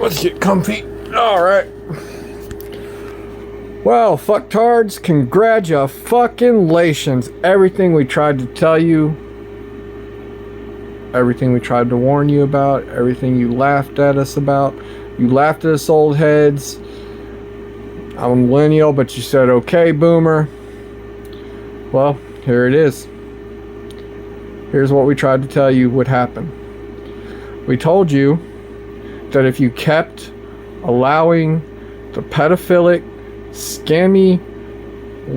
Let's get comfy. All right. Well, fucktards, congratulations. Everything we tried to tell you, everything we tried to warn you about, everything you laughed at us about, you laughed at us old heads. I'm a millennial, but you said, okay, boomer. Well, here it is. Here's what we tried to tell you would happen. We told you that if you kept allowing the pedophilic, scammy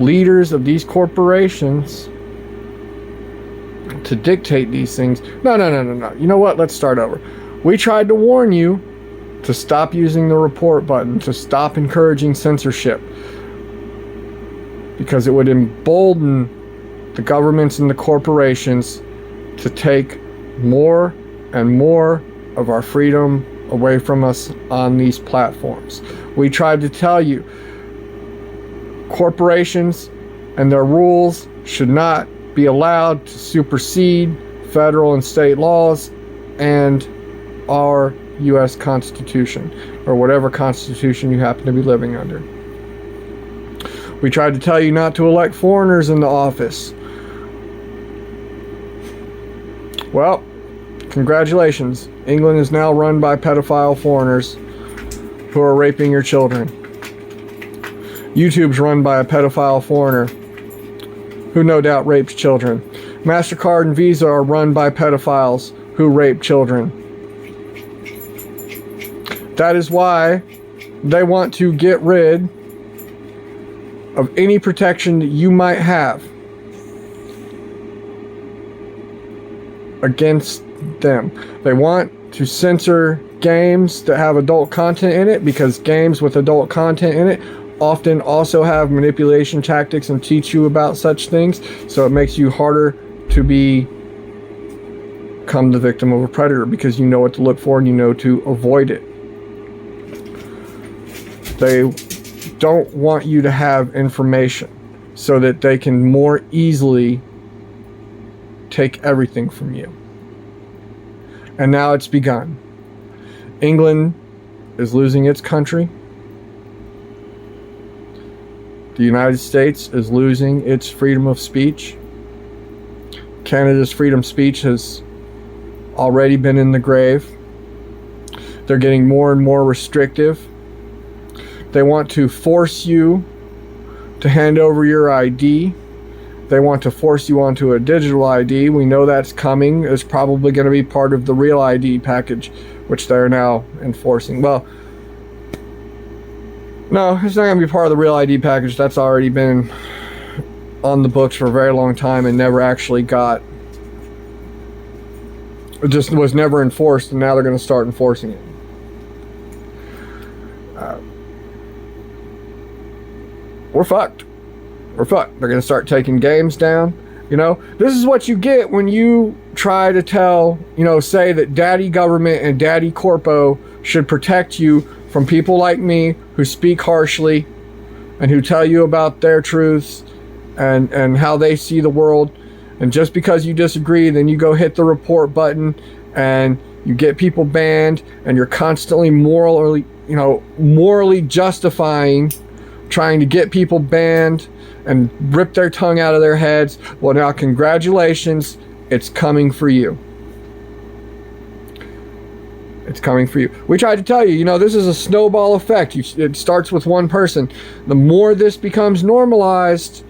leaders of these corporations to dictate these things. No. You know what? Let's start over. We tried to warn you to stop using the report button, to stop encouraging censorship, because it would embolden the governments and the corporations to take more and more of our freedom away from us on these platforms. We tried to tell you corporations and their rules should not be allowed to supersede federal and state laws and our U.S. Constitution, or whatever constitution you happen to be living under. We tried to tell you not to elect foreigners into office. Well, congratulations. England is now run by pedophile foreigners who are raping your children. YouTube's run by a pedophile foreigner who no doubt rapes children. MasterCard and Visa are run by pedophiles who rape children. That is why they want to get rid of any protection that you might have against them. They want to censor games that have adult content in it, because games with adult content in it often also have manipulation tactics and teach you about such things, so it makes you harder to become the victim of a predator, because you know what to look for and you know to avoid it. They don't want you to have information so that they can more easily take everything from you. And now it's begun. England is losing its country. The United States is losing its freedom of speech. Canada's freedom of speech has already been in the grave. They're getting more and more restrictive. They want to force you to hand over your ID. They want to force you onto a digital ID. We know that's coming. It's probably going to be part of the Real ID package, which they're now enforcing. Well, no, it's not going to be part of the Real ID package. That's already been on the books for a very long time and never actually it just was never enforced, and now they're going to start enforcing it. We're fucked. We're fucked. They're going to start taking games down. You know, this is what you get when you try to tell, say that daddy government and daddy corpo should protect you from people like me who speak harshly and who tell you about their truths and how they see the world. And just because you disagree, then you go hit the report button and you get people banned, and you're constantly morally justifying trying to get people banned and rip their tongue out of their heads. Well, now congratulations, it's coming for you. It's coming for you. We tried to tell you, this is a snowball effect. It starts with one person. The more this becomes normalized,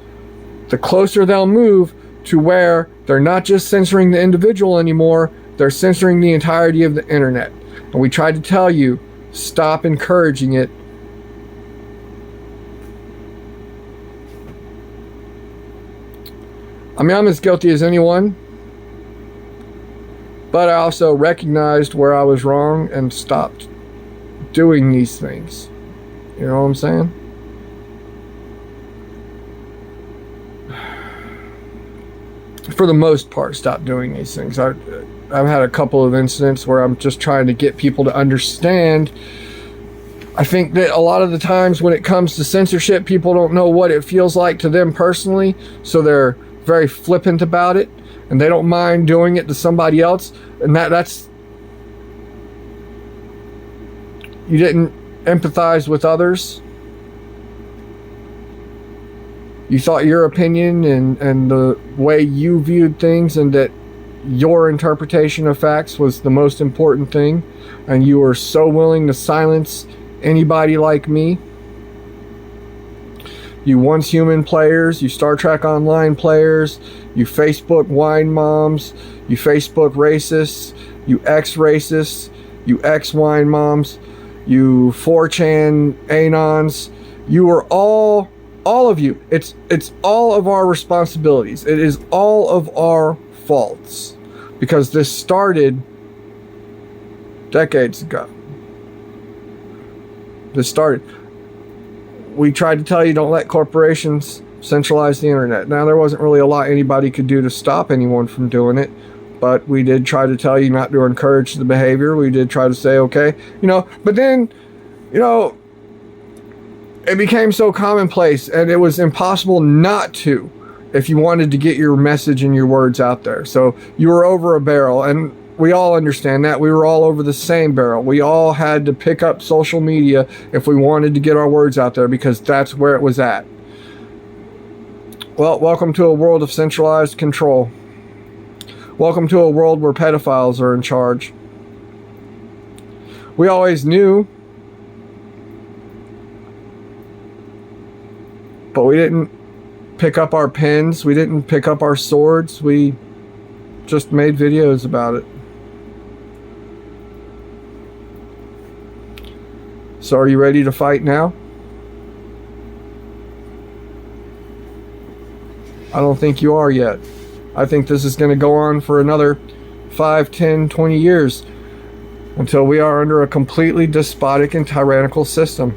the closer they'll move to where they're not just censoring the individual anymore, they're censoring the entirety of the internet. And we tried to tell you, stop encouraging it. I mean, I'm as guilty as anyone, but I also recognized where I was wrong and stopped doing these things. You know what I'm saying? For the most part, stopped doing these things. I've had a couple of incidents where I'm just trying to get people to understand. I think that a lot of the times when it comes to censorship, people don't know what it feels like to them personally, so they're very flippant about it, and they don't mind doing it to somebody else, and that's You didn't empathize with others. You thought your opinion and the way you viewed things and that your interpretation of facts was the most important thing, and you were so willing to silence anybody like me. You Once Human players, you Star Trek Online players, you Facebook wine moms, you Facebook racists, you ex-racists, you ex-wine moms, you 4chan anons. You are all of you. It's all of our responsibilities. It is all of our faults, because this started decades ago. We tried to tell you, don't let corporations centralize the internet. Now, there wasn't really a lot anybody could do to stop anyone from doing it, but we did try to tell you not to encourage the behavior. We did try to say, okay, but then, it became so commonplace, and it was impossible not to if you wanted to get your message and your words out there. So you were over a barrel, and we all understand that. We were all over the same barrel. We all had to pick up social media if we wanted to get our words out there, because that's where it was at. Well, welcome to a world of centralized control. Welcome to a world where pedophiles are in charge. We always knew, but we didn't pick up our pens. We didn't pick up our swords. We just made videos about it. So are you ready to fight now? I don't think you are yet. I think this is going to go on for another 5, 10, 20 years until we are under a completely despotic and tyrannical system,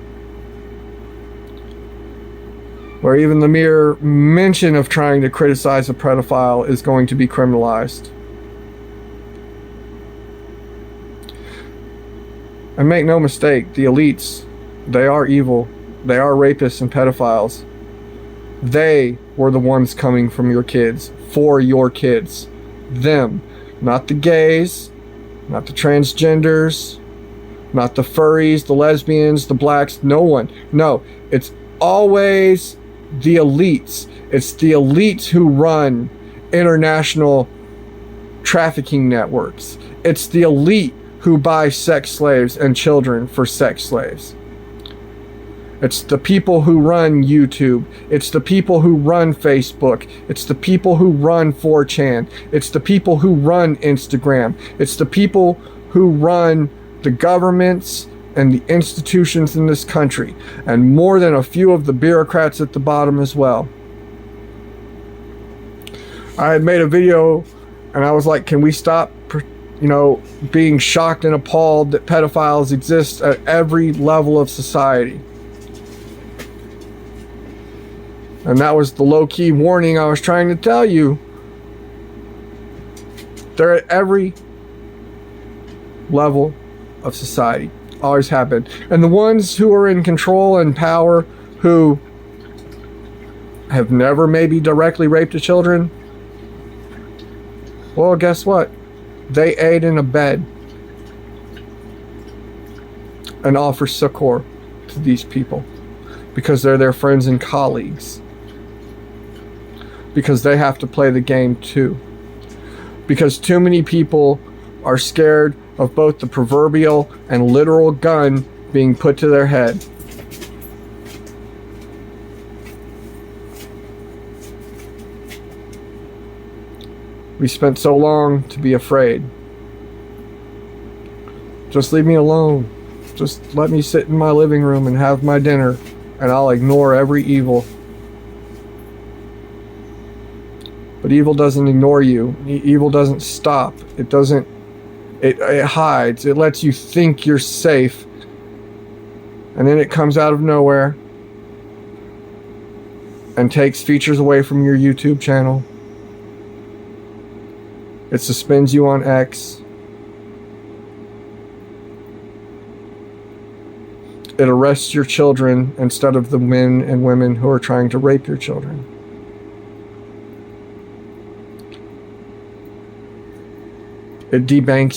where even the mere mention of trying to criticize a pedophile is going to be criminalized. And make no mistake, the elites, they are evil. They are rapists and pedophiles. They were the ones coming from your kids, for your kids. Them. Not the gays, not the transgenders, not the furries, the lesbians, the blacks, no one. No, it's always the elites. It's the elites who run international trafficking networks. It's the elite who buy sex slaves and children for sex slaves. It's the people who run YouTube. It's the people who run Facebook. It's the people who run 4chan. It's the people who run Instagram. It's the people who run the governments and the institutions in this country, and more than a few of the bureaucrats at the bottom as well. I had made a video and I was like, can we stop being shocked and appalled that pedophiles exist at every level of society? And that was the low-key warning I was trying to tell you. They're at every level of society. Always have been. And the ones who are in control and power, who have never maybe directly raped a children, well, guess what? They aid and abet and offer succor to these people, because they're their friends and colleagues. Because they have to play the game too. Because too many people are scared of both the proverbial and literal gun being put to their head. We spent so long to be afraid. Just leave me alone. Just let me sit in my living room and have my dinner, and I'll ignore every evil. But evil doesn't ignore you. Evil doesn't stop. It doesn't. It hides. It lets you think you're safe, and then it comes out of nowhere and takes features away from your YouTube channel. It suspends you on X. It arrests your children instead of the men and women who are trying to rape your children. It debanks